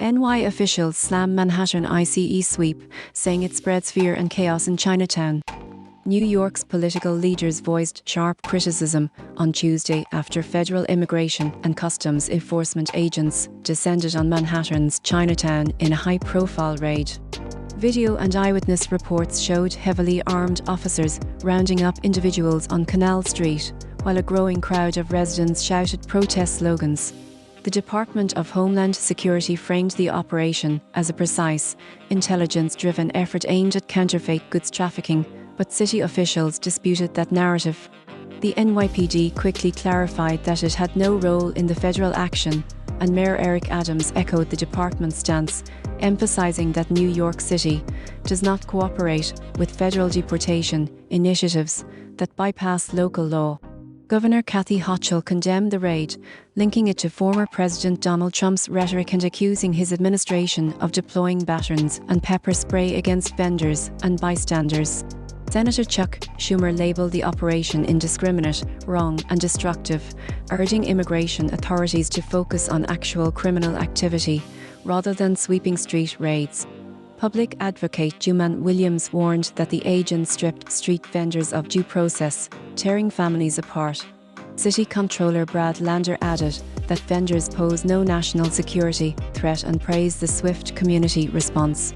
NY officials slam Manhattan ICE sweep, saying it spreads fear and chaos in Chinatown. New York's political leaders voiced sharp criticism on Tuesday after federal immigration and customs enforcement agents descended on Manhattan's Chinatown in a high-profile raid. Video and eyewitness reports showed heavily armed officers rounding up individuals on Canal Street, while a growing crowd of residents shouted protest slogans. The Department of Homeland Security framed the operation as a precise, intelligence-driven effort aimed at counterfeit goods trafficking, but city officials disputed that narrative. The NYPD quickly clarified that it had no role in the federal action, and Mayor Eric Adams echoed the department's stance, emphasizing that New York City does not cooperate with federal deportation initiatives that bypass local law. Governor Kathy Hochul condemned the raid, linking it to former President Donald Trump's rhetoric and accusing his administration of deploying batons and pepper spray against vendors and bystanders. Senator Chuck Schumer labeled the operation indiscriminate, wrong, and destructive, urging immigration authorities to focus on actual criminal activity rather than sweeping street raids. Public advocate Juman Williams warned that the agents stripped street vendors of due process, tearing families apart. City Comptroller Brad Lander added that vendors pose no national security threat and praised the swift community response.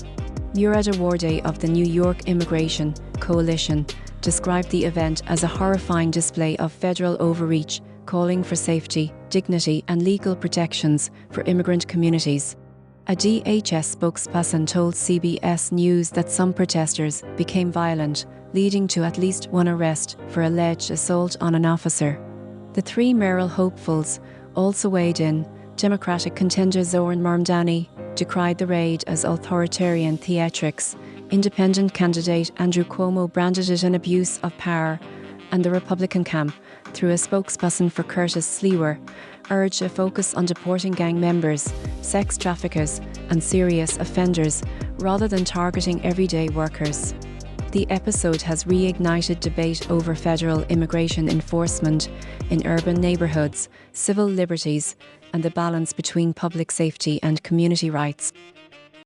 Murad Awardeh of the New York Immigration Coalition described the event as a horrifying display of federal overreach, calling for safety, dignity, and legal protections for immigrant communities. A DHS spokesperson told CBS News that some protesters became violent, leading to at least one arrest for alleged assault on an officer. The three mayoral hopefuls also weighed in. Democratic contender Zoran Mamdani decried the raid as authoritarian theatrics. Independent candidate Andrew Cuomo branded it an abuse of power, and the Republican camp, through a spokesperson for Curtis Slewer, urged a focus on deporting gang members, sex traffickers, and serious offenders, rather than targeting everyday workers. The episode has reignited debate over federal immigration enforcement in urban neighborhoods, civil liberties, and the balance between public safety and community rights.